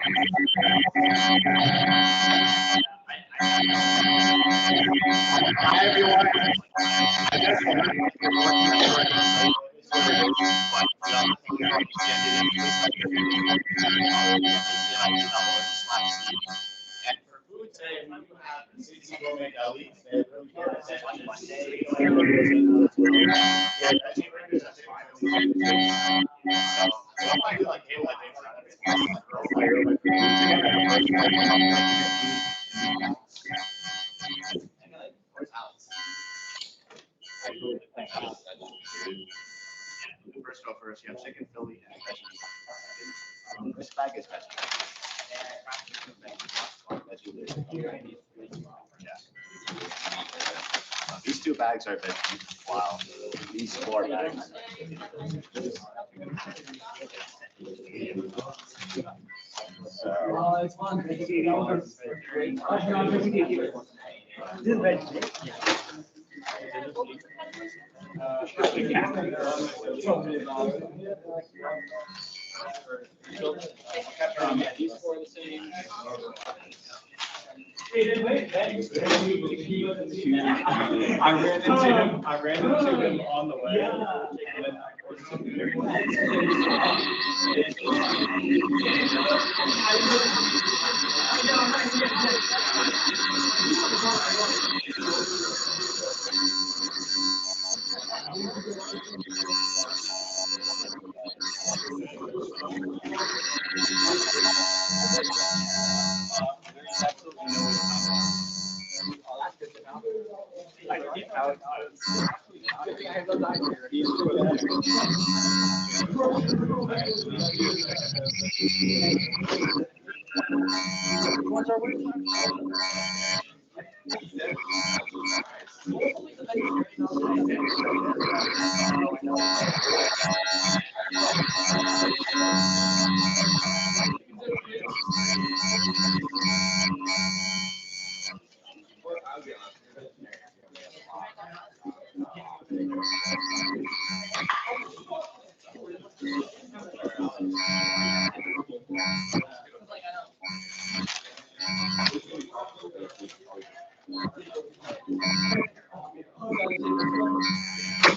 Hi everyone. I just want to thank you for and for food today, we do have the City Gourmet Deli. They're really good at First go first, you have chicken, Philly, and veggies. This bag is veggies. These two bags are veggies. Wow. These 4 bags. It's fun. This is veggie. I ran into him on the way. And then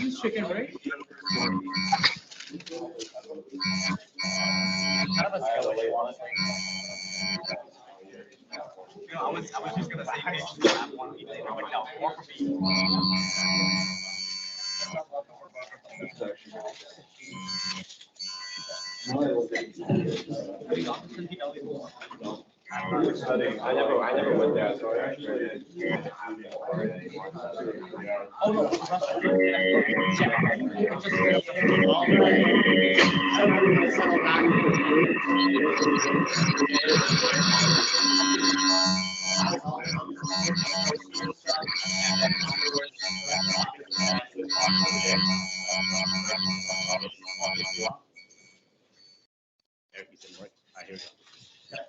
This chicken, right? I was just gonna say you should have one evening, but no, more for me. I never went there, so I actually. Oh no.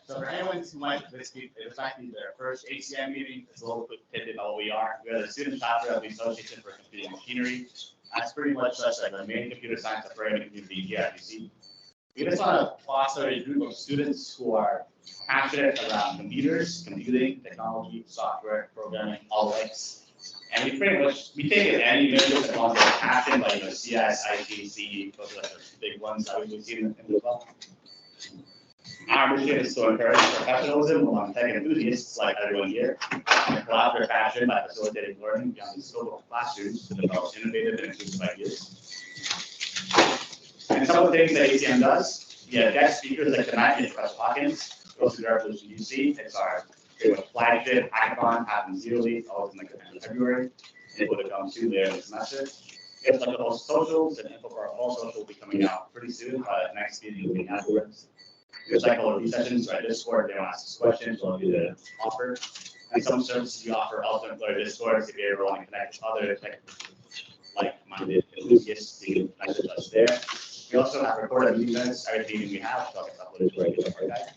So for anyone who might this week, it was actually their first ACM meeting. It's a little bit tidbit about what we are. We are the student chapter of the Association for Computing Machinery. That's pretty much just like the main computer science and programming community here at UC. We just want to foster a group of students who are passionate around computers, computing, technology, software, programming, all the likes. And we pretty much, we take it any major as long as passion, like CS, IT, CE, those are like the big ones that we've seen in the club. Our mission is to encourage professionalism among tech enthusiasts like everyone here, and collaborative passion by facilitating learning beyond the scope of classrooms to develop innovative and inclusive ideas. And some of the things that ACM does, we have guest speakers like tonight and Professor Hawkins, goes through the Revolution UC. It's our flagship hackathon, happens yearly, always in February. It will come soon later this semester. We have like the host socials, and info for our whole social will be coming out pretty soon. The next meeting will be afterwards. There's like all of these sessions, right? Discord, they want to ask us questions, we'll do the offer. And some services we offer also employer Discord, if you ever want to connect with other like-minded enthusiasts, you can message us there. We also have recorded meetings, every meeting we have, so it's uploaded to our regular archive.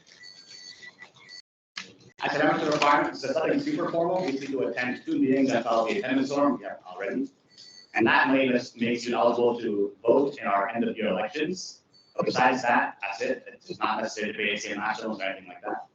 Academic requirements, so something super formal, we need to attend 2 meetings and follow the attendance norm, we have already. And that makes you eligible to vote in our end of year elections. But besides that, that's it. It's not necessary to be ACM nationals or anything like that.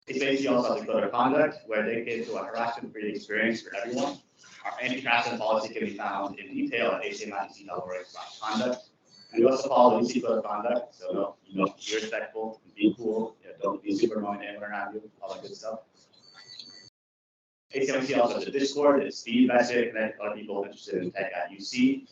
ACM also has a code of conduct where they get to a harassment-free experience for everyone. Our anti-harassment policy can be found in detail at acmuc.org/conduct. And we also follow the UC code of conduct, so be respectful, be cool, don't be super annoying to anyone around you, all that good stuff. ACM UC also has a Discord. It's the best way to connect other people interested in tech at UC.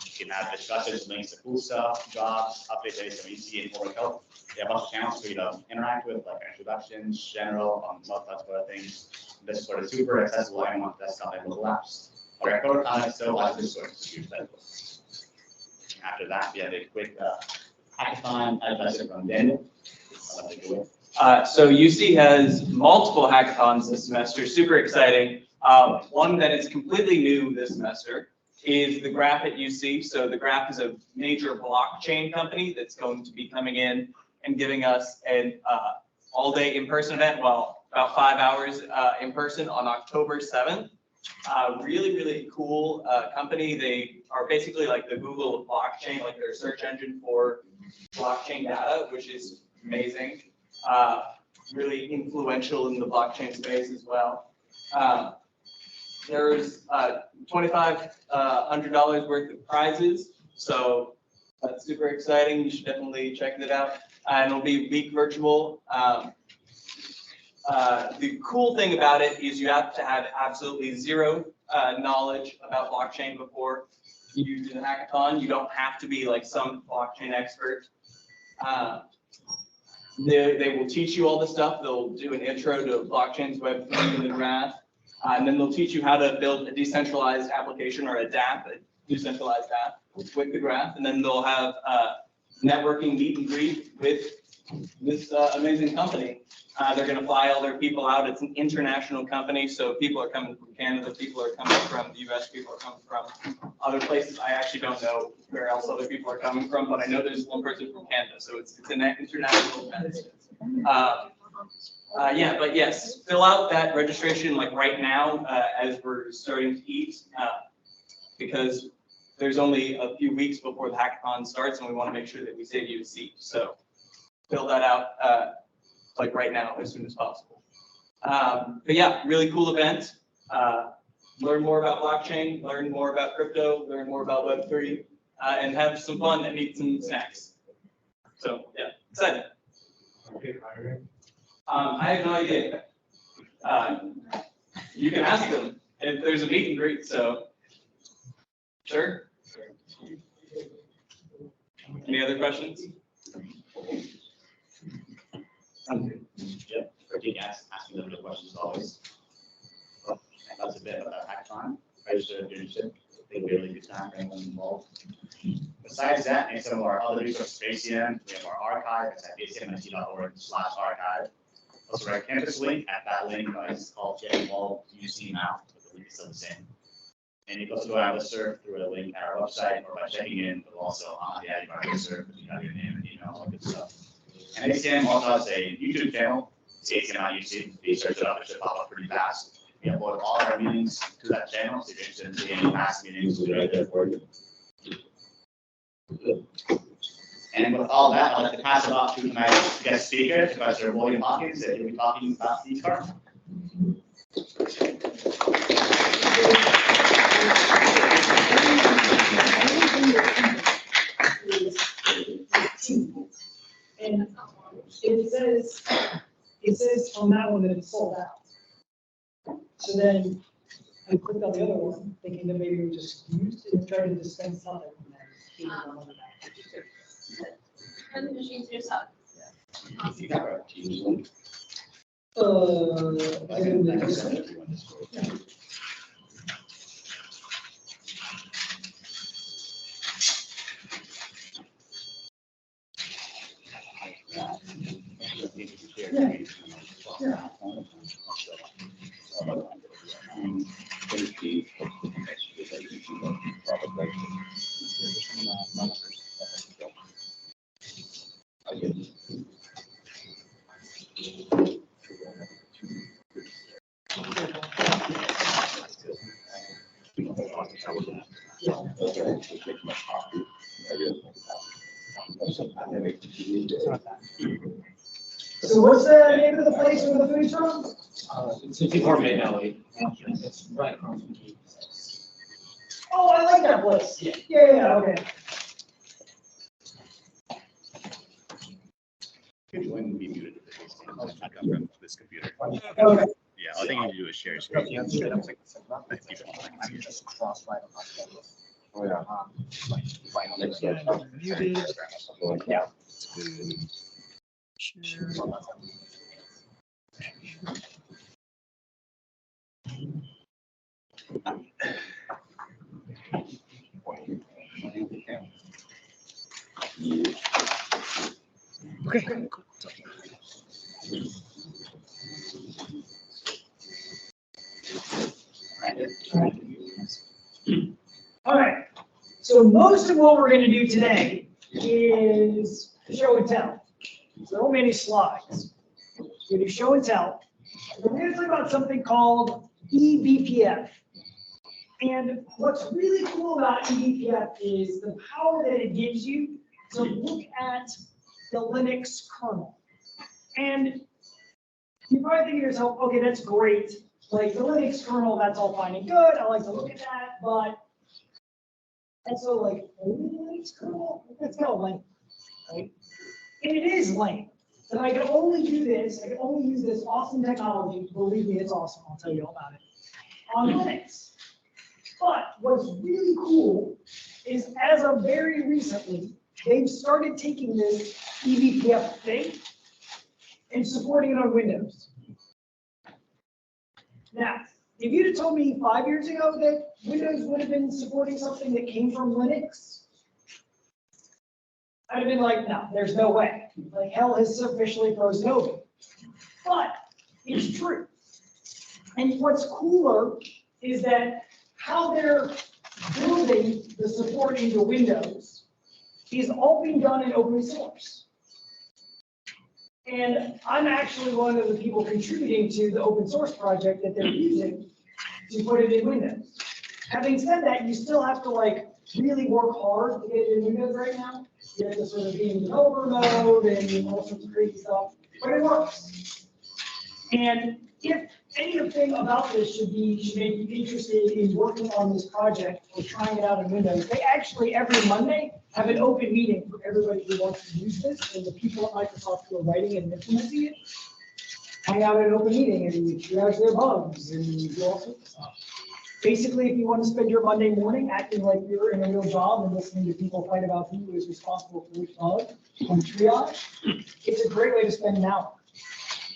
You can have discussions, links to cool stuff, jobs, updates at ACM UC, and more help. They have a bunch of channels for you to interact with, like introductions, general, lots of other things. Discord is super accessible to anyone with desktop and mobile apps. Our code of conduct still has Discord, so use that. After that, we have a quick hackathon lesson from Daniel. So UC has multiple hackathons this semester, super exciting. One that is completely new this semester is the Graph at UC. So the Graph is a major blockchain company that's going to be coming in and giving us an all-day in-person event, well, about 5 hours in person on October 7th. Really, really cool company. They are basically like the Google of blockchain, like their search engine for blockchain data, which is amazing. Really influential in the blockchain space as well. There's $2,500 worth of prizes, so that's super exciting. You should definitely check it out. And it'll be week virtual. The cool thing about it is you have to have absolutely zero knowledge about blockchain before you do the hackathon. You don't have to be like some blockchain expert. They will teach you all the stuff. They'll do an intro to blockchain's Web3 and the Graph, and then they'll teach you how to build a decentralized application or a DApp, a decentralized app with the Graph, and then they'll have networking meet and greet with this amazing company. They're going to fly all their people out. It's an international company, so people are coming from Canada, people are coming from the US, people are coming from other places. I actually don't know where else other people are coming from, but I know there's one person from Canada, so it's an international event. Yeah, but yes, fill out that registration like right now as we're starting to eat, because there's only a few weeks before the hackathon starts, and we want to make sure that we save you a seat. So fill that out like right now as soon as possible. But yeah, really cool event. Learn more about blockchain, learn more about crypto, learn more about Web3, and have some fun and eat some snacks. So yeah, excited. I have no idea. You can ask them if there's a meet and greet, so sure. Any other questions? Yep, Ricky asking them the questions always. Well, that's a bit about hackathon. Register if you're interested. It'll be a really good time for anyone involved. Besides that, and some of our other resources for ACM, we have our archive. It's at acmut.org/archive. Also, our campus link at that link is called Get Involved UC Now, but the link is still the same. And you can also go out to serve through a link at our website or by checking in, but also on the ad serve, you have your name and email, all that good stuff. And ACM also has a YouTube channel. It's ACM UC. If you search it up, it should pop up pretty fast. We upload all our meetings to that channel, so if you're interested in seeing any past meetings, we'll be right there for you. And with all that, I'd like to pass it off to my guest speaker, Professor William Hawkins, and he'll be talking about the card. And it says on that one that it's sold out. So then I clicked on the other one, thinking that maybe we just used it and tried to dispense something from that. Turn the machines yourself. If you got our Teams link. I didn't I can think send so. it to you on Discord. So what's the name of the place where the food's from? It's 54 Main Alley. It's right across from the. Oh, I like that place. Yeah, okay. Could you wouldn't be muted if it's not come from this computer? Okay. Yeah, all thing you do is share screen. Oh, yeah. Yeah. Okay. All right. So most of what we're going to do today is show and tell. So there won't be any slides. We're going to do show and tell. We're going to talk about something called eBPF. And what's really cool about eBPF is the power that it gives you to look at the Linux kernel. And you probably think to yourself, okay, that's great. Like the Linux kernel, that's all fine and good. I like to look at that, but also like only the Linux kernel, that's kind of lame, right? And it is lame. And I can only do this, I can only use this awesome technology. Believe me, it's awesome. I'll tell you all about it on Linux. But what's really cool is as of very recently, they've started taking this eBPF thing and supporting it on Windows. Now, if you'd have told me 5 years ago that Windows would have been supporting something that came from Linux, I'd have been like, no, there's no way. Like hell has officially frozen over. But it's true. And what's cooler is that how they're building the support into Windows is all being done in open source. And I'm actually one of the people contributing to the open source project that they're using to put it in Windows. Having said that, you still have to like really work hard to get it in Windows right now. You have to sort of be in developer mode and all sorts of crazy stuff, but it works. And if anything about this should make you interested in working on this project or trying it out in Windows, they actually every Monday have an open meeting for everybody who wants to use this, and the people at Microsoft who are writing and implementing it hang out at an open meeting and you triage their bugs and you do all sorts of stuff. Basically, if you want to spend your Monday morning acting like you're in a real job and listening to people fight about who is responsible for which bug on triage, it's a great way to spend an hour.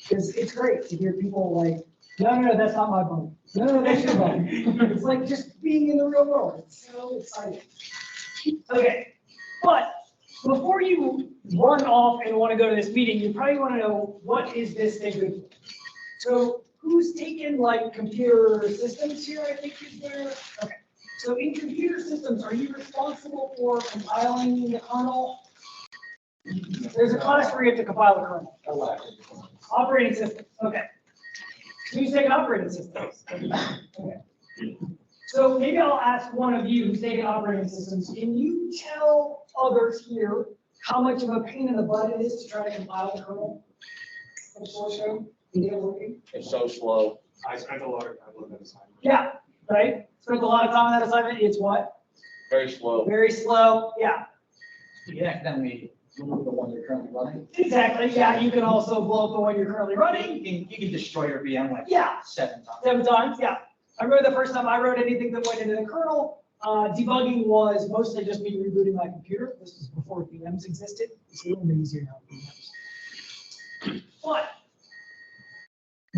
Because it's great to hear people like, no, that's not my bug. No, that's your bug. It's like just being in the real world. It's so exciting. Okay, but before you run off and want to go to this meeting, you probably want to know, what is this thing good for? So who's taken like computer systems here, I think is there? Okay, so in computer systems, are you responsible for compiling the kernel? There's a class where you have to compile the kernel. Operating systems, okay. Who's taking operating systems? Okay. So maybe I'll ask one of you who's taking operating systems. Can you tell others here how much of a pain in the butt it is to try to compile the kernel from source code and get it working? It's so slow. I spent a lot of time on that assignment. Yeah, right? Spent a lot of time on that assignment. It's what? Very slow. Very slow, yeah. You can accidentally remove the one you're currently running. Exactly, yeah. You can also blow up the one you're currently running. You can destroy your VM like Yeah. 7 times. 7 times, yeah. I remember the first time I wrote anything that went into the kernel, debugging was mostly just me rebooting my computer. This was before VMs existed. It's a little bit easier now with VMs. But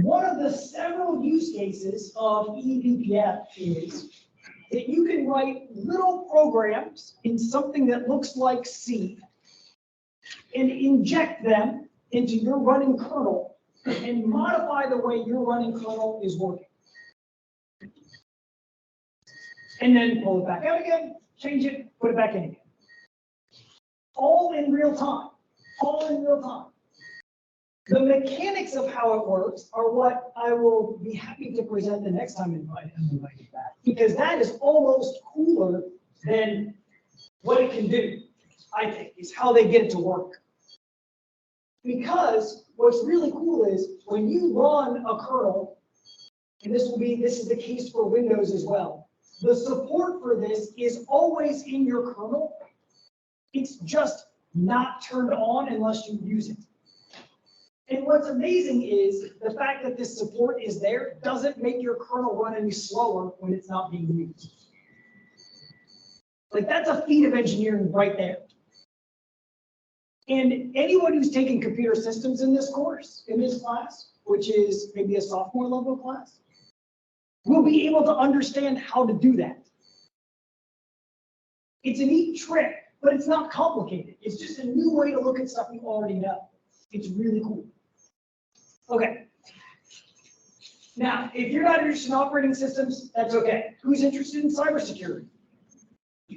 one of the several use cases of eBPF is that you can write little programs in something that looks like C and inject them into your running kernel and modify the way your running kernel is working. And then pull it back out again, change it, put it back in again. All in real time, all in real time. The mechanics of how it works are what I will be happy to present the next time I'm invited back, because that is almost cooler than what it can do. I think, is how they get it to work. Because what's really cool is when you run a kernel, and this is the case for Windows as well, the support for this is always in your kernel. It's just not turned on unless you use it. And what's amazing is the fact that this support is there doesn't make your kernel run any slower when it's not being used. Like, that's a feat of engineering right there. And anyone who's taken computer systems in this course, in this class, which is maybe a sophomore level class, will be able to understand how to do that. It's a neat trick, but it's not complicated. It's just a new way to look at stuff you already know. It's really cool. Okay. Now, if you're not interested in operating systems, that's okay. Who's interested in cybersecurity?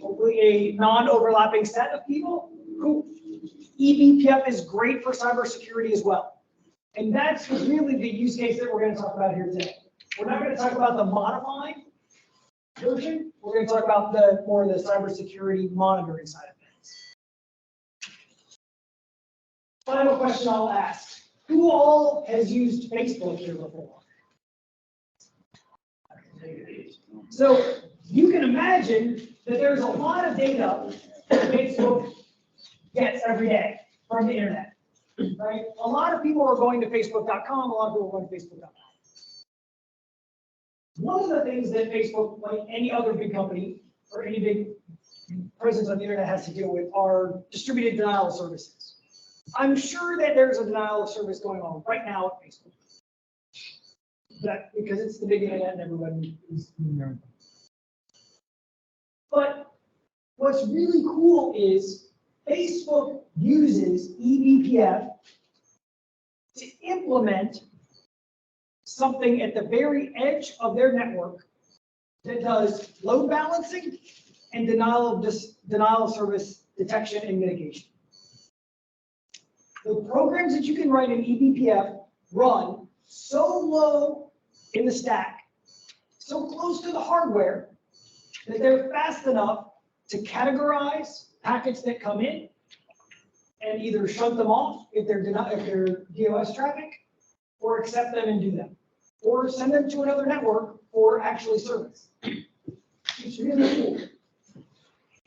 Hopefully a non-overlapping set of people. Cool. eBPF is great for cybersecurity as well. And that's really the use case that we're going to talk about here today. We're not going to talk about the modified version. We're going to talk about more of the cybersecurity monitoring side of things. Final question I'll ask. Who all has used Facebook here before? So you can imagine that there's a lot of data that Facebook gets every day from the internet, right? A lot of people are going to Facebook.com, a lot of people are going to Facebook.com. One of the things that Facebook, like any other big company or any big presence on the internet, has to deal with are distributed denial of services. I'm sure that there's a denial of service going on right now at Facebook. Because it's the big internet and everybody is there. But what's really cool is Facebook uses eBPF to implement something at the very edge of their network that does load balancing and denial of service detection and mitigation. The programs that you can write in eBPF run so low in the stack, so close to the hardware, that they're fast enough to categorize packets that come in and either shut them off if they're DOS traffic, or accept them and do them, or send them to another network for actually service. It's really cool.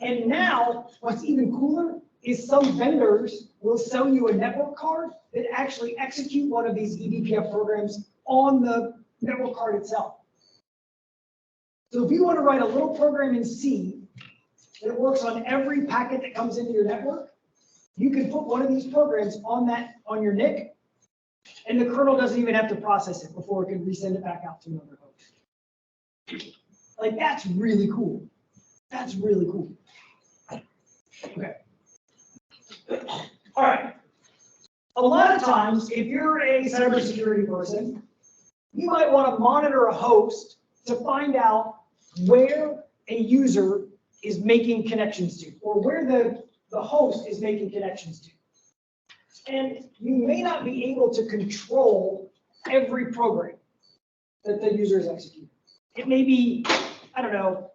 And now, what's even cooler is some vendors will sell you a network card that actually execute one of these eBPF programs on the network card itself. So if you want to write a little program in C that works on every packet that comes into your network, you can put one of these programs on your NIC, and the kernel doesn't even have to process it before it can resend it back out to another host. Like, that's really cool. That's really cool. Okay. All right. A lot of times, if you're a cybersecurity person, you might want to monitor a host to find out where a user is making connections to, or where the host is making connections to. And you may not be able to control every program that the user is executing. It may be, I don't know,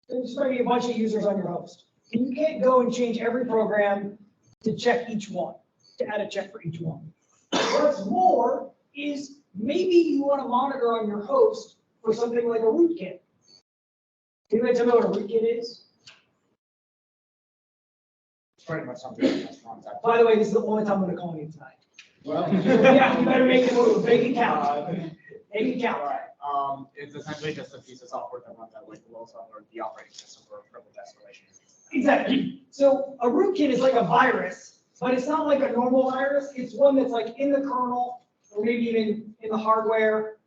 there's might be a bunch of users on your host. And you can't go and change every program to check each one, to add a check for each one. What's more is maybe you want to monitor on your host for something like a rootkit. Anybody tell me what a rootkit is? It's pretty much something that's wrong. By the way, this is the only time I'm going to call you tonight. Well, Yeah, you better make it move. Make it count. Make it count. Alright, it's essentially just a piece of software that runs at like the low or the operating system for privilege escalation. Exactly. So a rootkit is like a virus, but it's not like a normal virus. It's one that's like in the kernel, or maybe even in the hardware.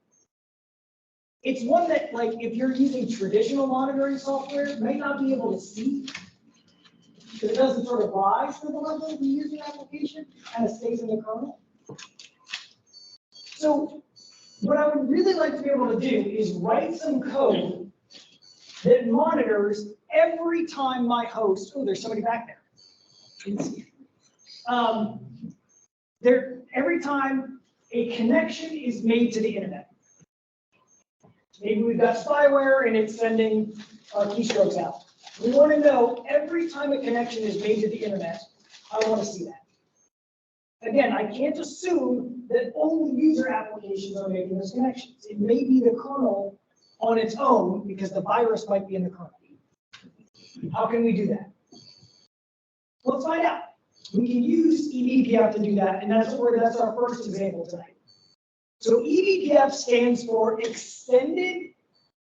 It's one that, like, if you're using traditional monitoring software, may not be able to see, because it doesn't sort of rise to the level of the user application, kind of stays in the kernel. So what I would really like to be able to do is write some code that monitors every time my host, oh, there's somebody back there. Every time a connection is made to the internet. Maybe we've got spyware and it's sending keystrokes out. We want to know every time a connection is made to the internet, I want to see that. Again, I can't assume that only user applications are making those connections. It may be the kernel on its own because the virus might be in the kernel. How can we do that? Let's find out. We can use eBPF to do that, and that's our first example tonight. So eBPF stands for Extended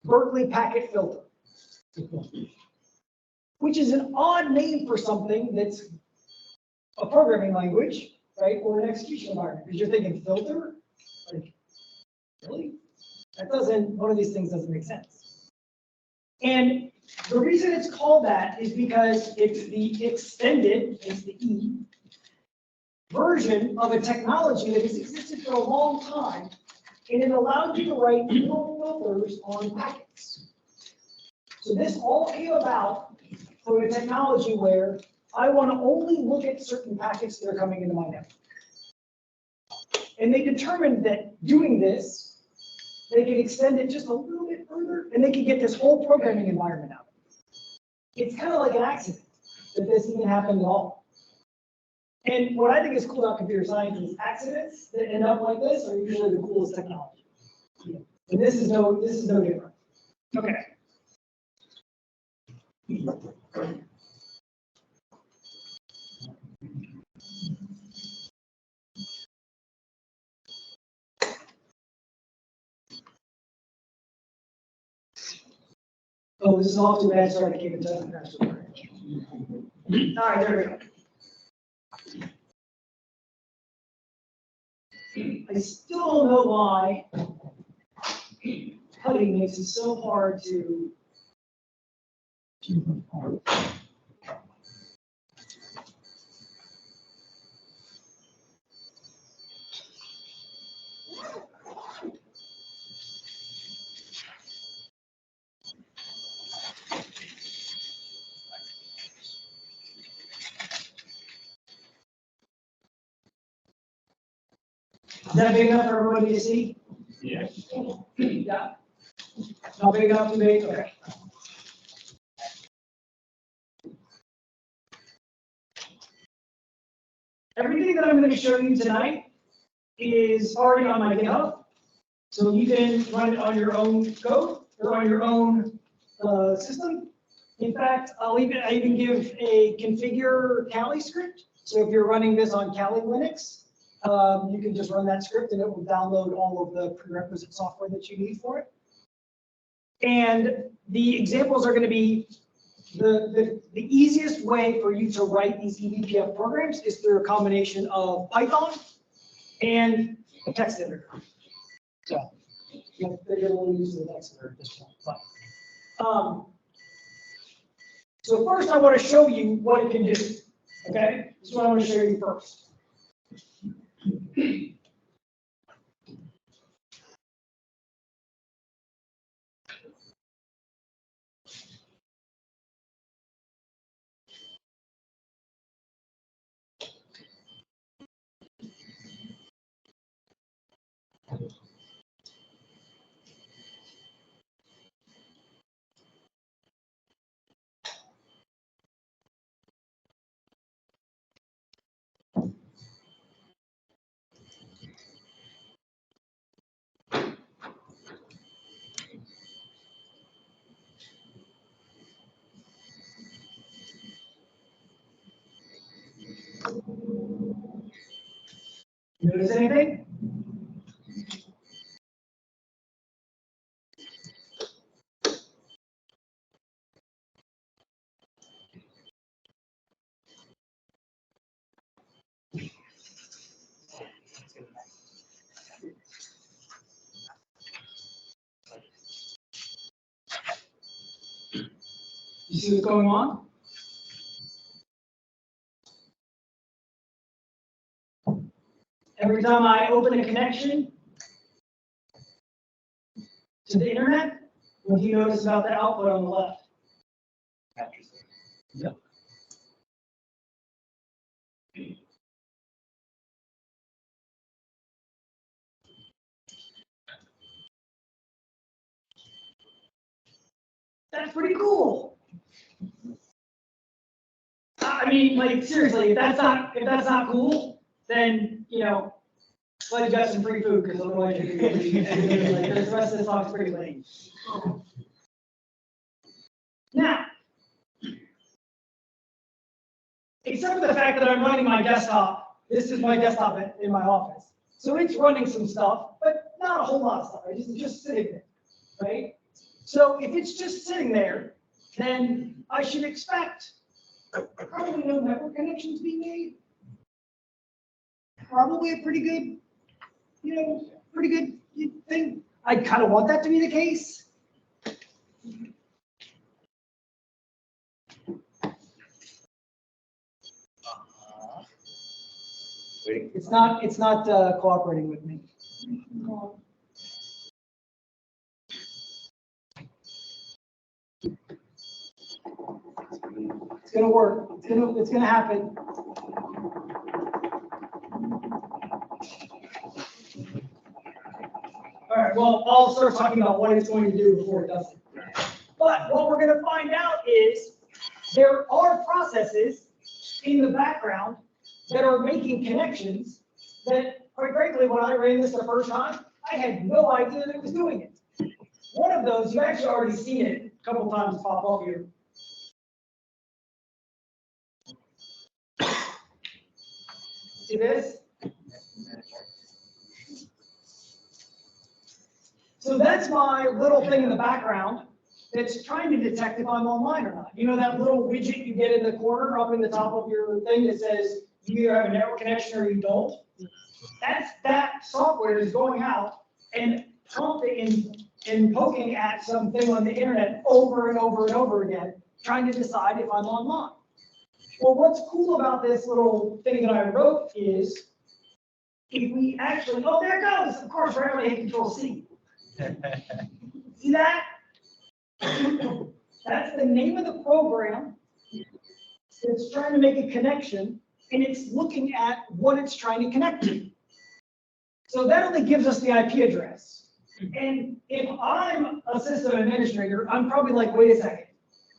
Berkeley Packet Filter, which is an odd name for something that's a programming language, right, or an execution environment, because you're thinking filter, like, really? One of these things doesn't make sense. And the reason it's called that is because it's the extended, it's the E, version of a technology that has existed for a long time, and it allowed you to write little filters on packets. So this all came about from a technology where I want to only look at certain packets that are coming into my network. And they determined that doing this, they can extend it just a little bit further, and they can get this whole programming environment out. It's kind of like an accident that this even happened at all. And what I think is cool about computer science is accidents that end up like this are usually the coolest technology. And this is no different. Okay. Oh, this is off to a bad start. I came in touch with Pastor. All right, there we go. I still don't know why cutting makes it so hard to. Is that big enough for everybody to see? Yeah. Yeah. Not big enough, too big? Okay. Everything that I'm going to show you tonight is already on my GitHub. So you can run it on your own code or on your own system. In fact, I even give a configure Kali script. So if you're running this on Kali Linux, you can just run that script and it will download all of the prerequisite software that you need for it. And the examples are going to be the easiest way for you to write these eBPF programs is through a combination of Python and a text editor. So they're going to use the text editor at this point. But, so first I want to show you what it can do. Okay, this is what I want to show you first. Notice anything? You see what's going on? Every time I open a connection to the internet, what do you notice about the output on the left? Yep. That's pretty cool. I mean, like, seriously, if that's not cool, then, you know, glad you got some free food, because otherwise you're gonna be like, the rest of this talk's pretty lame. Now, except for the fact that I'm running my desktop, this is my desktop in my office. So it's running some stuff, but not a whole lot of stuff, right? It's just sitting there, right? So if it's just sitting there, then I should expect probably no network connections to be made. Probably a pretty good, you know, pretty good thing. I kind of want that to be the case. Waiting. It's not cooperating with me. It's gonna work. It's gonna happen. All right, well, I'll start talking about what it's going to do before it does it. But what we're gonna find out is there are processes in the background that are making connections that, quite frankly, when I ran this the first time, I had no idea that it was doing it. One of those, you've actually already seen it a couple times pop up here. See this? So that's my little thing in the background that's trying to detect if I'm online or not. You know that little widget you get in the corner up in the top of your thing that says you either have a network connection or you don't? That software is going out and prompting and poking at something on the internet over and over and over again, trying to decide if I'm online. Well, what's cool about this little thing that I wrote is if we actually, oh, there it goes, of course, right when I hit Control C. See that? That's the name of the program. It's trying to make a connection, and it's looking at what it's trying to connect to. So that only gives us the IP address. And if I'm a system administrator, I'm probably like, wait a second,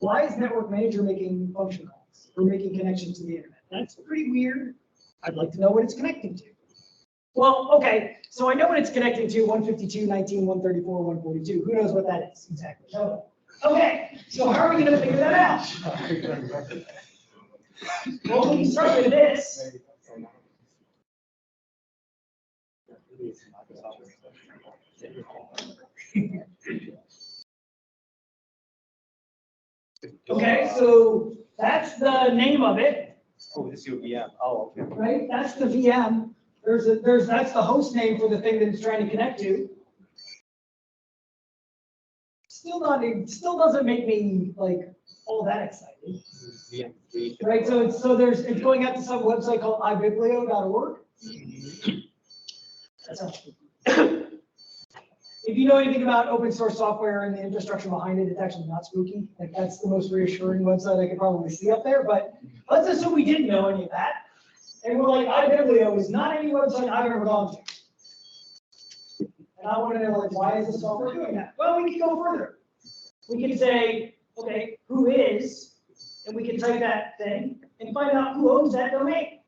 why is Network Manager making function calls or making connections to the internet? That's pretty weird. I'd like to know what it's connecting to. Well, okay, so I know what it's connecting to, 152.19.134, 142. Who knows what that is exactly? No. Okay, so how are we going to figure that out? Well, we can start with this. Okay, so that's the name of it. Oh, this is your VM. Oh, okay. Right? That's the VM. That's the host name for the thing that it's trying to connect to. Still doesn't make me like all that excited. VM3. Right? So it's going out to some website called ibiblio.org. That sounds spooky. If you know anything about open source software and the infrastructure behind it, it's actually not spooky. Like that's the most reassuring website I could probably see up there. But let's assume we didn't know any of that. And we're like, ibiblio is not any website I've ever gone to. And I want to know, like, why is the software doing that? Well, we can go further. We can say, okay, who is, and we can type that thing and find out who owns that domain.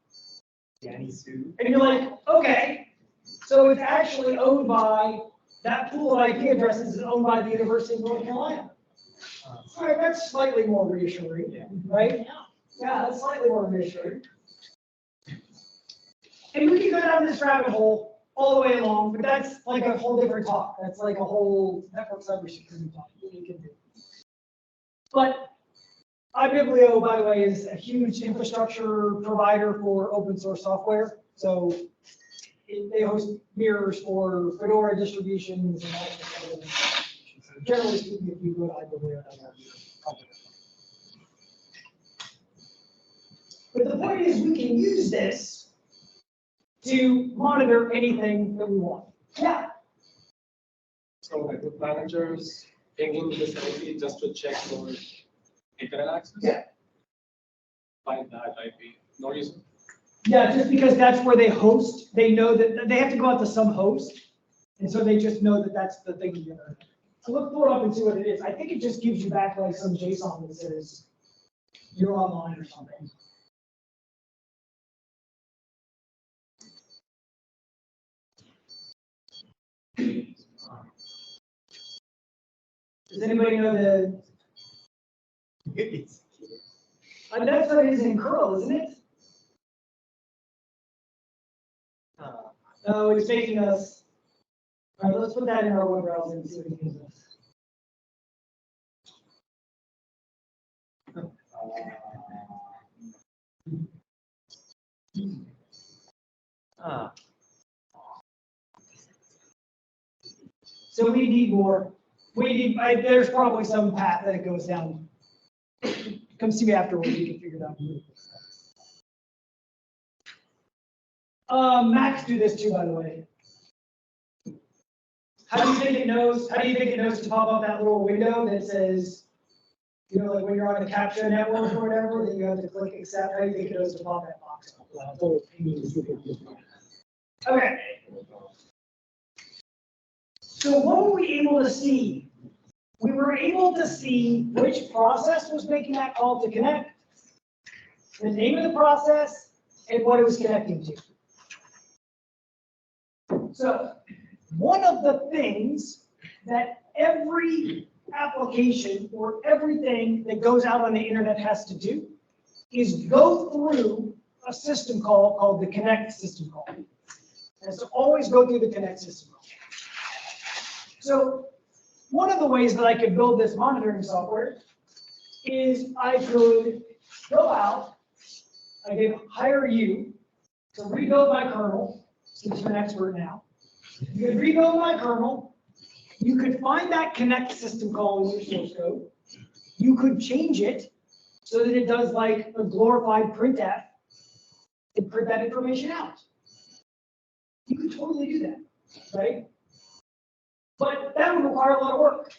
Danny Sue. And you're like, okay, so it's actually owned by, that pool of IP addresses is owned by the University of North Carolina. All right, that's slightly more reassuring, right? Yeah, that's slightly more reassuring. And we can go down this rabbit hole all the way along, but that's like a whole different talk. That's like a whole network cybersecurity talk that we can do. But ibiblio, by the way, is a huge infrastructure provider for open source software. So they host mirrors for Fedora distributions and all sorts of other distributions. So generally speaking, if you go to ibiblio.org. But the point is, we can use this to monitor anything that we want. Yeah. So network managers pinging this IP just to check for internet access? Yeah. Find that IP. No reason. Yeah, just because that's where they host. They know that they have to go out to some host. And so they just know that that's the thing you're going to. So let's pull it up and see what it is. I think it just gives you back like some JSON that says, you're online or something. Does anybody know the? That's what it is in curl, isn't it? No, it's making us. All right, let's put that in our web browser and see what it gives us. So we need more. There's probably some path that it goes down. Come see me afterwards, you can figure it out. Macs do this too, by the way. How do you think it knows to pop up that little window that says, you know, like when you're on the capture network or whatever, then you have to click accept? How do you think it knows to pop that box up? Okay. So what were we able to see? We were able to see which process was making that call to connect, the name of the process, and what it was connecting to. So one of the things that every application or everything that goes out on the internet has to do is go through a system call called the connect system call. It has to always go through the connect system call. So one of the ways that I could build this monitoring software is I could go out, I could hire you to rebuild my kernel, since you're an expert now. You could rebuild my kernel. You could find that connect system call in your source code. You could change it so that it does like a glorified printf and print that information out. You could totally do that, right? But that would require a lot of work.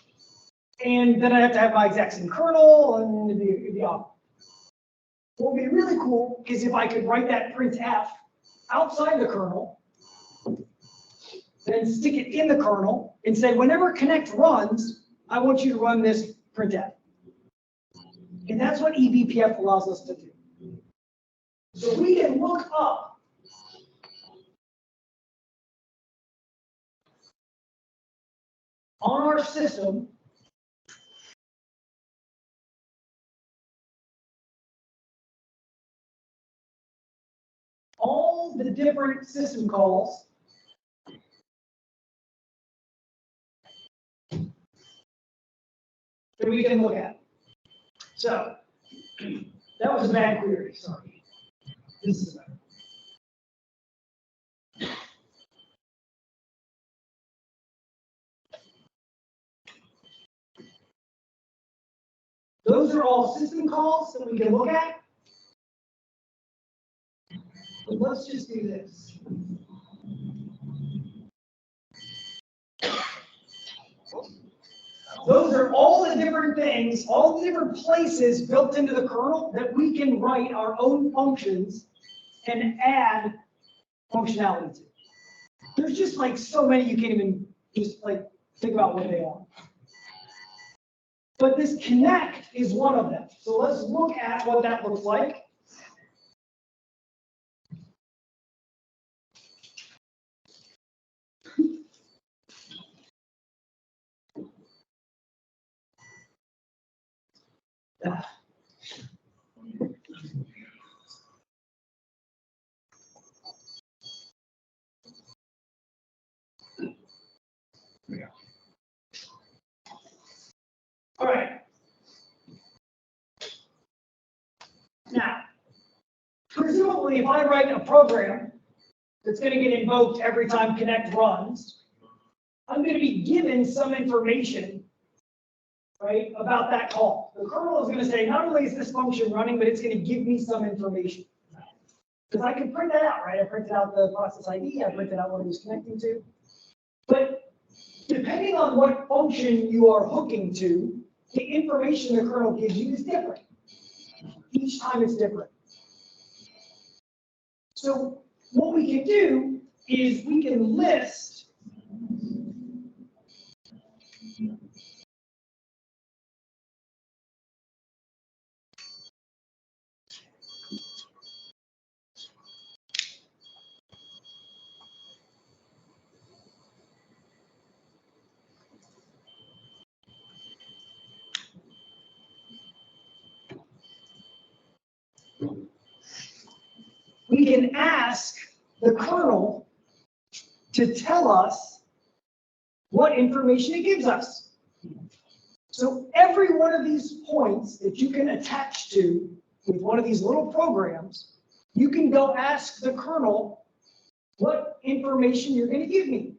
And then I have to have my execs in kernel and it'd be awful. What would be really cool is if I could write that printf outside the kernel, then stick it in the kernel and say, whenever connect runs, I want you to run this printf. And that's what eBPF allows us to do. So we can look up on our system all the different system calls that we can look at. So that was a bad query, sorry. This is better. Those are all system calls that we can look at. But let's just do this. Those are all the different things, all the different places built into the kernel that we can write our own functions and add functionality to. There's just like so many you can't even just like think about what they are. But this connect is one of them. So let's look at what that looks like. All right. Now, presumably, if I write a program that's going to get invoked every time connect runs, I'm going to be given some information, right, about that call. The kernel is going to say, not only is this function running, but it's going to give me some information. Because I can print that out, right? I printed out the process ID, I printed out what it was connecting to. But depending on what function you are hooking to, the information the kernel gives you is different. Each time it's different. So what we can do is we can list we can ask the kernel to tell us what information it gives us. So every one of these points that you can attach to with one of these little programs, you can go ask the kernel what information you're going to give me.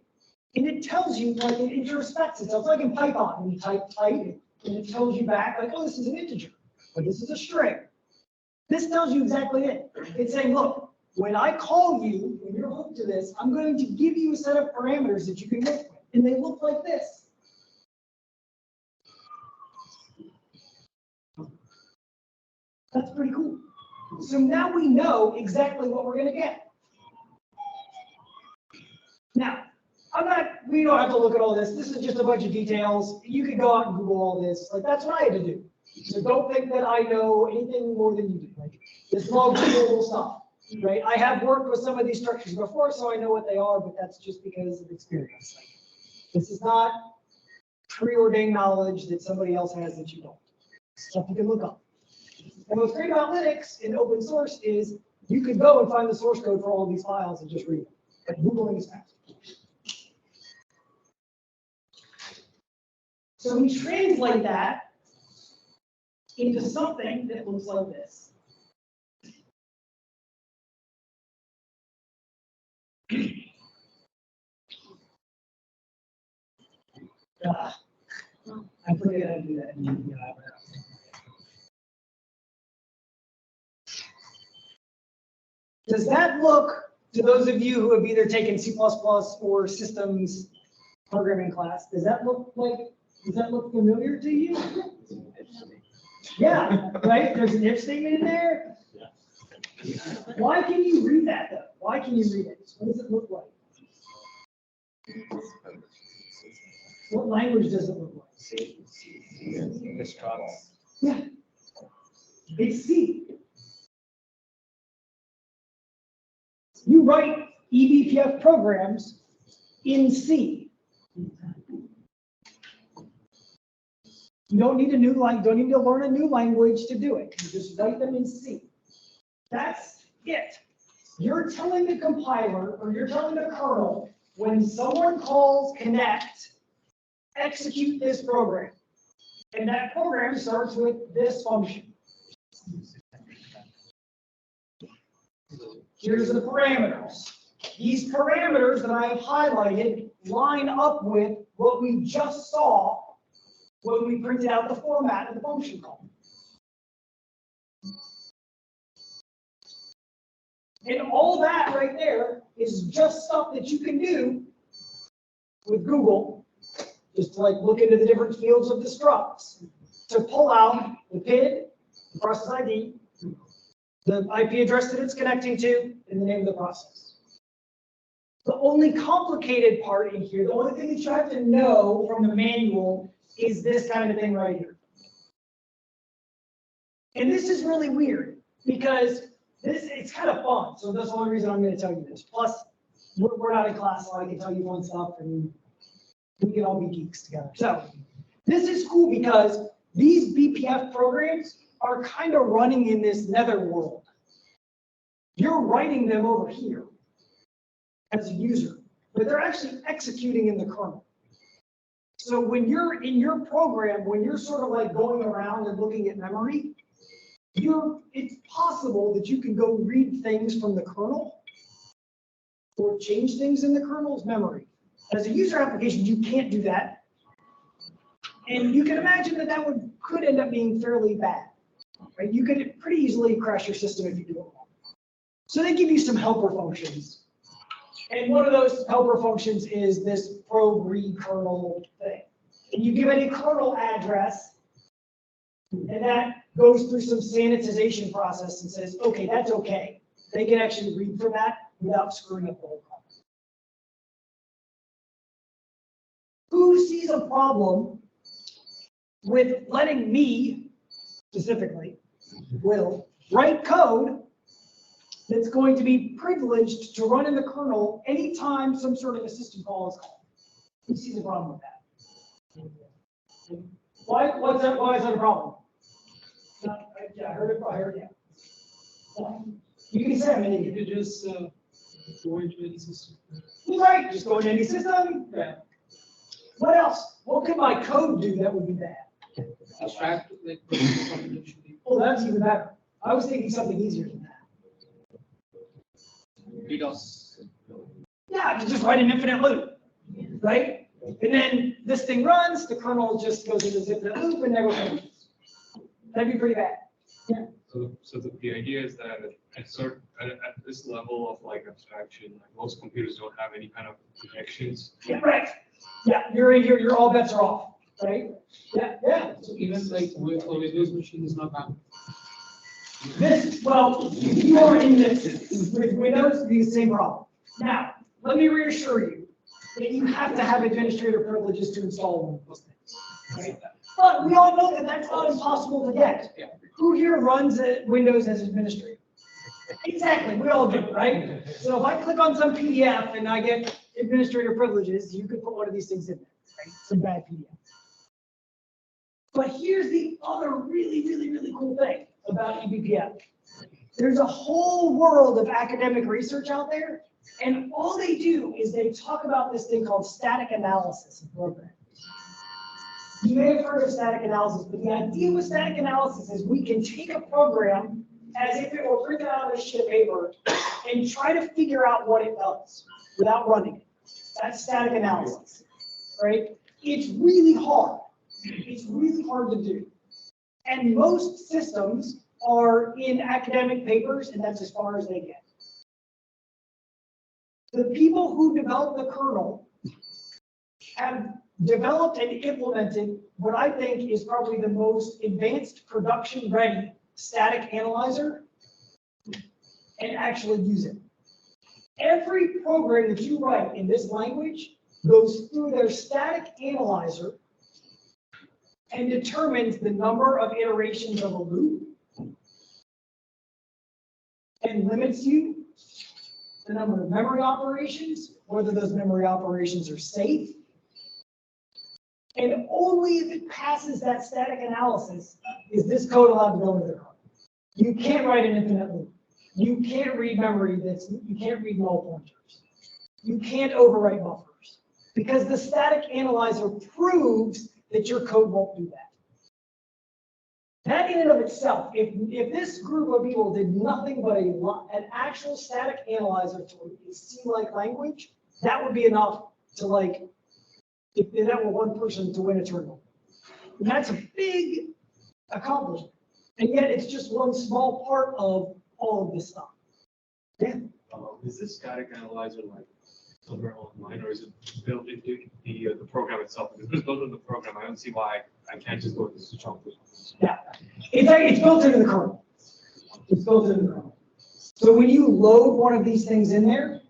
And it tells you, like, it introspects it. So it's like in Python, when you type, and it tells you back, like, oh, this is an integer, or this is a string. This tells you exactly it. It's saying, look, when I call you, when you're hooked to this, I'm going to give you a set of parameters that you can work with. And they look like this. That's pretty cool. So now we know exactly what we're going to get. Now, we don't have to look at all this. This is just a bunch of details. You can go out and Google all this. Like, that's what I had to do. So don't think that I know anything more than you do. Like, this is all Google stuff, right? I have worked with some of these structures before, so I know what they are, but that's just because of experience. Like, this is not preordained knowledge that somebody else has that you don't. Stuff you can look up. And what's great about Linux in open source is you can go and find the source code for all of these files and just read them. But Googling is fast. So we translate that into something that looks like this. I forget how to do that. Does that look, to those of you who have either taken C++ or systems programming class, does that look familiar to you? Yeah, right? There's an if statement in there. Why can you read that though? Why can you read it? What does it look like? What language does it look like? Yeah, it's C. You write eBPF programs in C. You don't need don't need to learn a new language to do it. You just write them in C. That's it. You're telling the compiler, or you're telling the kernel, when someone calls connect, execute this program. And that program starts with this function. Here's the parameters. These parameters that I have highlighted line up with what we just saw when we printed out the format of the function call. And all that right there is just stuff that you can do with Google, just to like look into the different fields of the structs to pull out the PID, the process ID, the IP address that it's connecting to, and the name of the process. The only complicated part in here, the only thing that you have to know from the manual is this kind of thing right here. And this is really weird because it's kind of fun. So that's the only reason I'm going to tell you this. Plus, we're not in class, so I can tell you fun stuff and we can all be geeks together. So this is cool because these BPF programs are kind of running in this nether world. You're writing them over here as a user, but they're actually executing in the kernel. So when you're in your program, when you're sort of like going around and looking at memory, it's possible that you can go read things from the kernel or change things in the kernel's memory. As a user application, you can't do that. And you can imagine that could end up being fairly bad. Right? You could pretty easily crash your system if you do it wrong. So they give you some helper functions. And one of those helper functions is this probe read kernel thing. And you give it a kernel address, and that goes through some sanitization process and says, okay, that's okay. They can actually read from that without screwing up the whole problem. Who sees a problem with letting me, specifically, Will, write code that's going to be privileged to run in the kernel anytime some sort of a system call is called? Who sees a problem with that? Why is that a problem? Yeah, I heard it. Yeah. You can say I'm an You idiot. could just go into any system. Right, just go into any system. Yeah. What else? What could my code do that would be bad? Abstract, like, confidentially. Oh, that's even better. I was thinking something easier than that. DDoS. Yeah, I could just write an infinite loop, right? And then this thing runs, the kernel just goes into this infinite loop and never finishes. That'd be pretty bad. So the idea is that at this level of like abstraction, like most computers don't have any kind of projections. Yeah, right. Yeah, you're in here, all bets are off, right? Yeah. So even like with a Windows machine is not that. Well, if you are in this, with Windows, it'd be the same problem. Now, let me reassure you that you have to have administrator privileges to install one of those things, right? But we all know that that's not impossible to get. Yeah. Who here runs Windows as administrator? Exactly, we all do, right? So if I click on some PDF and I get administrator privileges, you could put one of these things in there, right? Some bad PDF. But here's the other really cool thing about eBPF. There's a whole world of academic research out there, and all they do is they talk about this thing called static analysis of programs. You may have heard of static analysis, but the idea with static analysis is we can take a program as if it were printed out on a sheet of paper and try to figure out what it does without running it. That's static analysis, right? It's really hard. It's really hard to do. And most systems are in academic papers, and that's as far as they get. The people who developed the kernel have developed and implemented what I think is probably the most advanced production-ready static analyzer and actually use it. Every program that you write in this language goes through their static analyzer and determines the number of iterations of a loop and limits you the number of memory operations, whether those memory operations are safe. And only if it passes that static analysis is this code allowed to go into the kernel. You can't write an infinite loop. You can't read memory you can't read null pointers. You can't overwrite buffers because the static analyzer proves that your code won't do that. That in and of itself, if this group of people did nothing but an actual static analyzer to a C-like language, that would be enough to like, if that were one person to win a tournament. And that's a big accomplishment. And yet it's just one small part of all of this stuff. Yeah. Is this static analyzer like somewhere online, or is it built into the program itself? If it's built into the program, I don't see why I can't just go to switch on. Yeah, it's built into the kernel. It's built into the kernel. So when you load one of these things in there,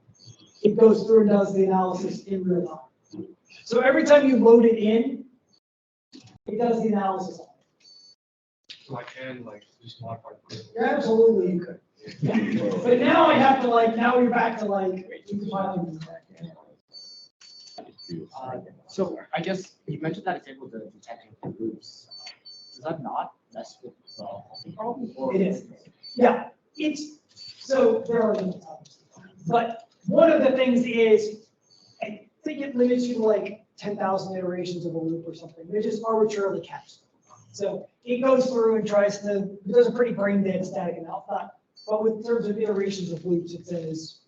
it goes through and does the analysis in real time. So every time you load it in, it does the analysis. So I can like just modify the code. Yeah, absolutely, you could. Yeah. But now I have to like, now you're back to like, you can find things back. So I guess you mentioned that it's able to detect loops. Does that not mess with the problem? Or? It is. Yeah, so there are limits, obviously. But one of the things is, I think it limits you to like 10,000 iterations of a loop or something. It just arbitrarily caps. So it goes through and tries to, it does a pretty brain dead static analysis. But with terms of iterations of loops, it says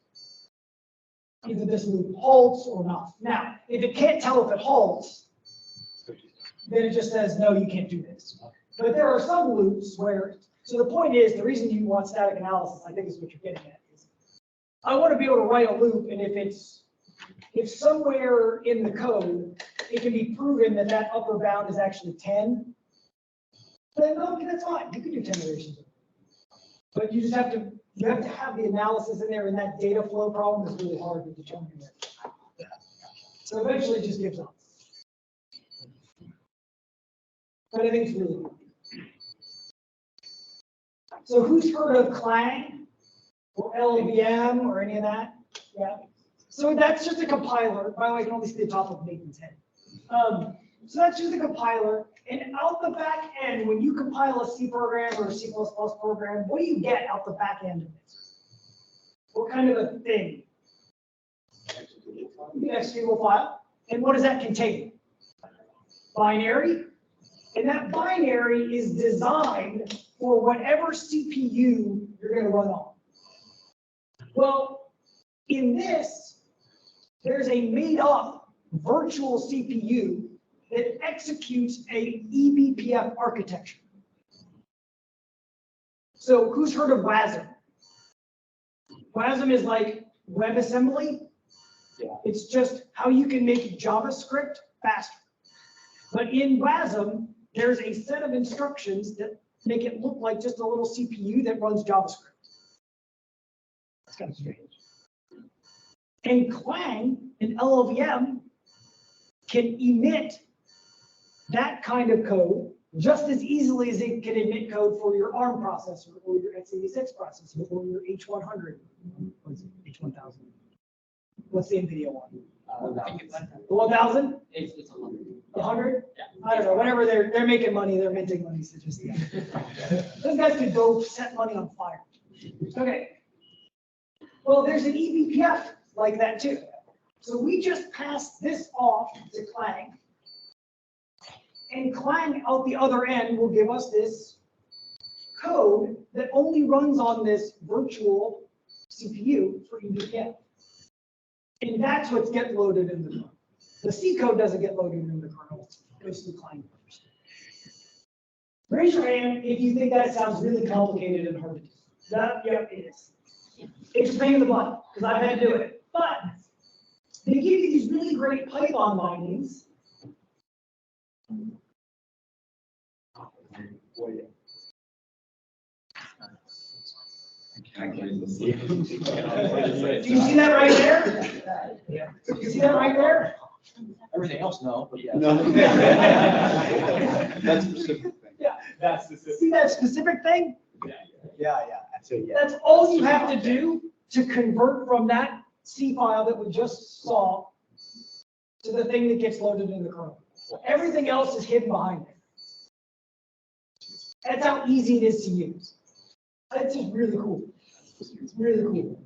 either this loop halts or not. Now, if it can't tell if it halts, then it just says, no, you can't do this. But there are some loops where, so the point is, the reason you want static analysis, I think is what you're getting at, is I want to be able to write a loop, and if somewhere in the code, it can be proven that that upper bound is actually 10, then okay, that's fine, you can do 10 iterations. But you just have to, have the analysis in there, and that data flow problem is really hard to determine. So eventually it just gives up. But I think it's really cool. So who's heard of Clang or LLVM or any of that? Yeah. So that's just a compiler. By the way, I can only see the top of Nathan's head. So that's just a compiler. And out the back end, when you compile a C program or a C++ program, what do you get out the back end of it? What kind of a thing? The executable file. And what does that contain? Binary. And that binary is designed for whatever CPU you're going to run on. Well, in this, there's a made-up virtual CPU that executes a eBPF architecture. So who's heard of WASM? WASM is like WebAssembly. Yeah. It's just how you can make JavaScript faster. But in WASM, there's a set of instructions that make it look like just a little CPU that runs JavaScript. That's kind of strange. And Clang and LLVM can emit that kind of code just as easily as it can emit code for your ARM processor or your x86 processor or your H100. What's it? H1000. What's the NVIDIA one? The 1000? It's 100. 100? Yeah. I don't know. Whenever they're making money, they're minting money. So just yeah. Those guys could go set money on fire. Okay. Well, there's an eBPF like that too. So we just passed this off to Clang. And Clang out the other end will give us this code that only runs on this virtual CPU for eBPF. And that's what gets loaded in the kernel. The C code doesn't get loaded in the kernel. It goes to the Clang first. Raise your hand if you think that sounds really complicated and hard to do. Yeah, it is. It's a pain in the butt because I've had to do it. But they give you these really great Python bindings. Do you see that right there? Yeah. Do you see that right there? Everything else, no, but yeah. No. That's specific thing. Yeah. That's specific. See that specific thing? Yeah. So yeah. That's all you have to do to convert from that C file that we just saw to the thing that gets loaded in the kernel. Everything else is hidden behind it. That's how easy it is to use. It's just really cool. It's really cool.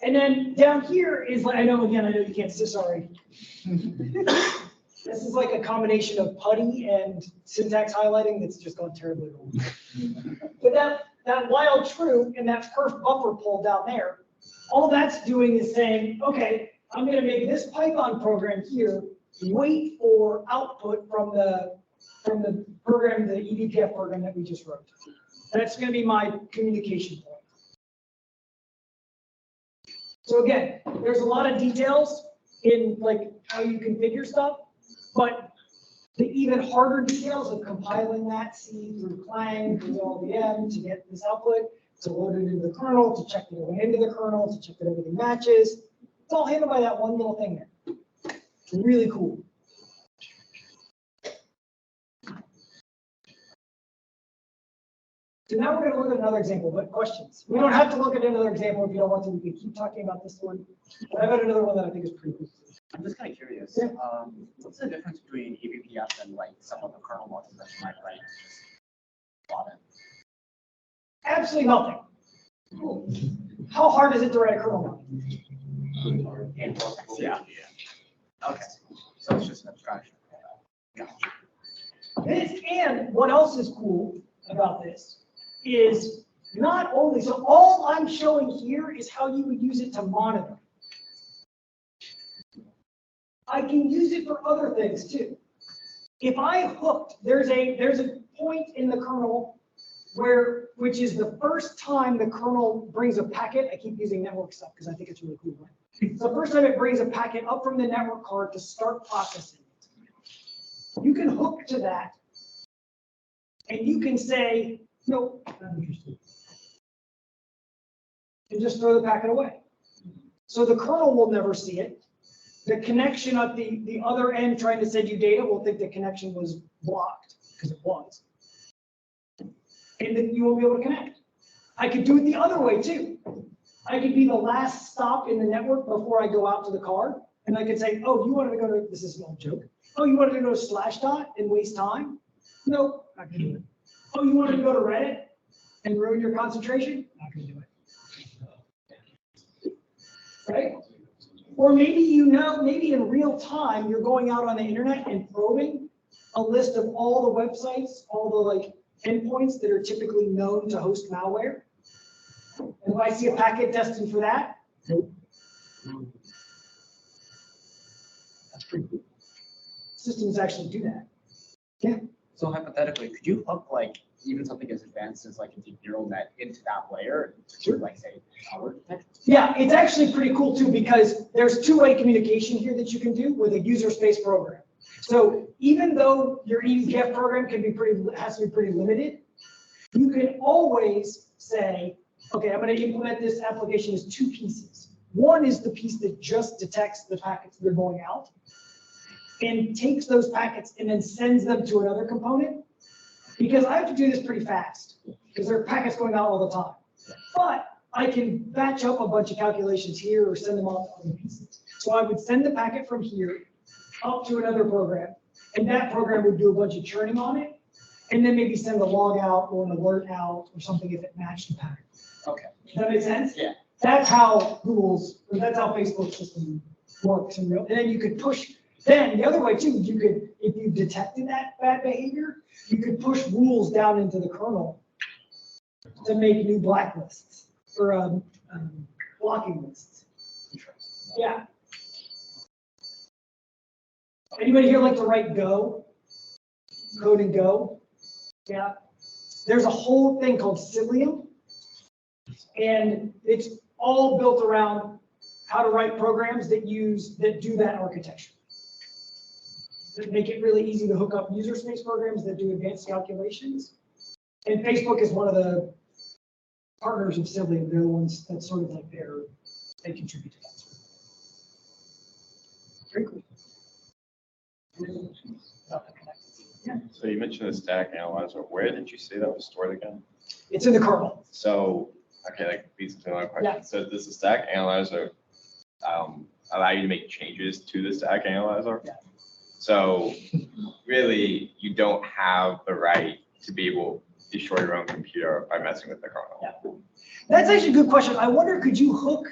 And then down here is like, I know you can't see, sorry. This is like a combination of putty and syntax highlighting that's just gone terribly wrong. But that while true and that perf buffer pull down there, all that's doing is saying, okay, I'm going to make this Python program here wait for output from the program, the eBPF program that we just wrote. That's going to be my communication point. So again, there's a lot of details in like how you configure stuff, but the even harder details of compiling that C through Clang, through LLVM to get this output, to load it into the kernel, to check that it went into the kernel, to check that everything matches. It's all handled by that one little thing there. It's really cool. So now we're going to look at another example, but questions? We don't have to look at another example if you don't want to. We can keep talking about this one. But I've got another one that I think is pretty cool. I'm just kind of curious. Yeah. What's the difference between eBPF and like some of the kernel modules that you might write? Absolutely nothing. How hard is it to write a kernel module? Yeah. Okay. So it's just an abstraction. Gotcha. This, and what else is cool about this is not only, so all I'm showing here is how you would use it to monitor. I can use it for other things too. If I hooked, there's a point in the kernel which is the first time the kernel brings a packet. I keep using network stuff because I think it's really cool. Right? So the first time it brings a packet up from the network card to start processing it. You can hook to that. And you can say, nope, not interested. And just throw the packet away. So the kernel will never see it. The connection at the other end trying to send you data will think the connection was blocked, because it was. And then you won't be able to connect. I could do it the other way too. I could be the last stop in the network before I go out to the card. And I could say, oh, you wanted to go to, this is no joke. Oh, you wanted to go to Slashdot and waste time? Nope, not gonna do it. Oh, you wanted to go to Reddit and ruin your concentration? Not gonna do it. Or maybe you know, maybe in real time, you're going out on the internet and probing a list of all the websites, all the like endpoints that are typically known to host malware. And if I see a packet destined for that, That's pretty cool. systems actually do that. So hypothetically, could you hook like even something as advanced as like a deep neural net into that layer to like say power detection? Yeah, it's actually pretty cool too, because there's two-way communication here that you can do with a user space program. So even though your eBPF program can be has to be pretty limited, you can always say, okay, I'm going to implement this application as two pieces. One is the piece that just detects the packets that are going out and takes those packets and then sends them to another component. Because I have to do this pretty fast because there are packets going out all the time. But I can batch up a bunch of calculations here or send them off to other pieces. So I would send the packet from here up to another program, and that program would do a bunch of churning on it, and then maybe send a log out or an alert out or something if it matched the packet. Okay. Does that make sense? Yeah. That's how that's how Facebook's system works in real. And then you could push. Then the other way too, you could, if you detected that bad behavior, you could push rules down into the kernel to make new blacklists or blocking lists. Yeah. Anybody here like to write Go? Code in Go? Yeah. There's a whole thing called Cilium, and it's all built around how to write programs that do that architecture. That make it really easy to hook up user space programs that do advanced calculations. And Facebook is one of the partners of Cilium. They're the ones that sort of like they contribute to that. Very cool. Yeah. So you mentioned the stack analyzer. Where did you say that was stored again? It's in the kernel. So, okay, that leads to another question. Yeah. So does the stack analyzer allow you to make changes to the stack analyzer? Yeah. So really, you don't have the right to be able to destroy your own computer by messing with the kernel. Yeah. That's actually a good question. I wonder, could you hook?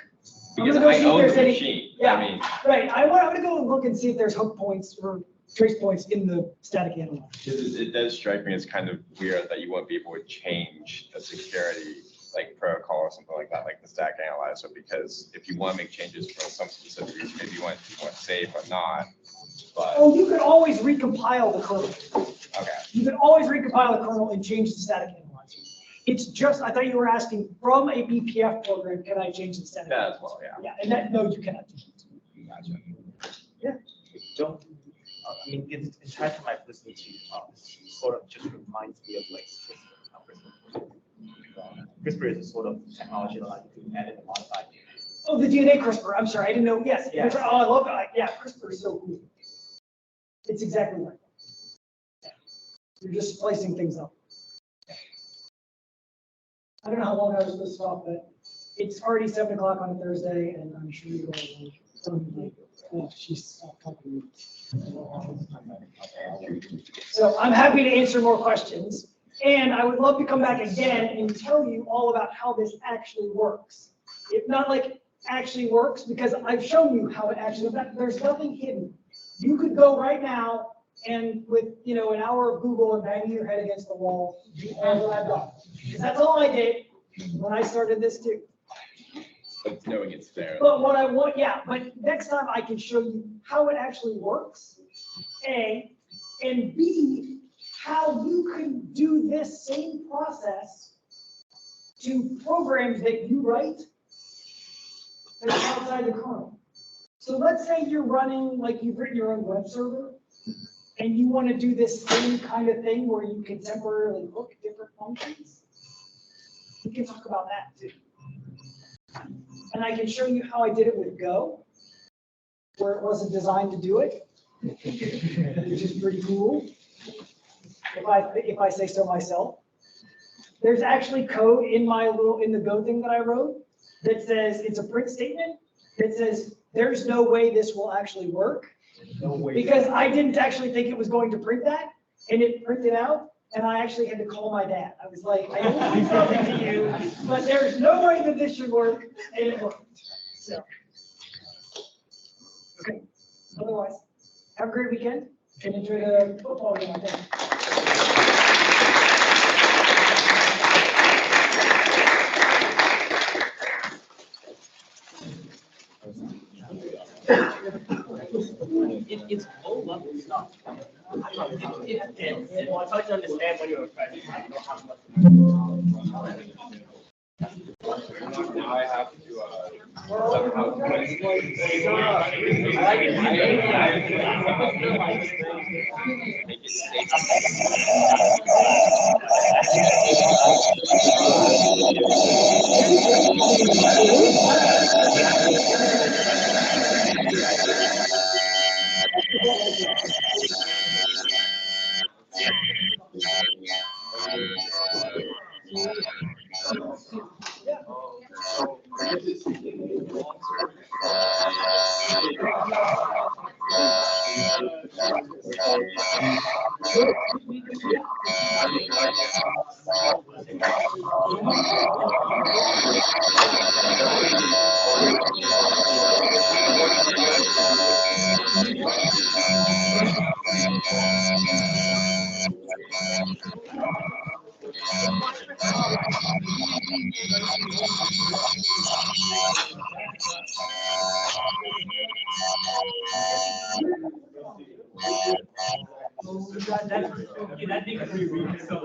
Because I own the any, machine. Yeah, I mean, right. I'm gonna go and look and see if there's hook points or trace points in the static analyzer. because it does strike me as kind of weird that you won't be able to change a security like protocol or something like that, like the stack analyzer, because if you want to make changes for some specific reason, maybe you want safe or not. But Oh, you could always recompile the kernel. okay. You can always recompile the kernel and change the static analyzer. It's just, I thought you were asking from a BPF program, can I change the static? That as well, yeah. Yeah, and that, no, you cannot. Gotcha. Don't, I mean, it's hard for my listening to sort of just reminds me of like CRISPR is a sort of technology that allows you to edit and modify. Oh, the DNA CRISPR, I'm sorry, I didn't know, yes. Yeah. Oh, I love that, yeah, CRISPR is so cool. It's exactly right. You're just splicing things up. I don't know how long I was supposed to stop, but it's already 7 o'clock on a Thursday, and I'm sure you all like, oh, she's talking to me. So I'm happy to answer more questions, and I would love to come back again and tell you all about how this actually works. It's not like actually works, because I've shown you how it actually, there's nothing hidden. You could go right now and with, an hour of Google and banging your head against the wall, do all that I've done. Because that's all I did when I started this too. But knowing it's there. But what I want, yeah, but next time I can show you how it actually works, A, and B, how you can do this same process to programs that you write that are outside the kernel. So let's say you're running, like you've written your own web server, and you want to do this same kind of thing where you can temporarily hook different functions. We can talk about that too. And I can show you how I did it with Go, where it wasn't designed to do it, which is pretty cool, if I say so myself. There's actually code in the Go thing that I wrote that says, it's a print statement that says, there's no way this will actually work. No way. Because I didn't actually think it was going to print that, and it printed out, and I actually had to call my dad. I was like, I don't mean something to you, but there's no way that this should work, and it worked. So Okay, otherwise, have a great weekend and enjoy the football game. I think. It's low level stuff. Well, it's hard to understand when you're a freshman. You don't have much. Now I have to, That thing is really so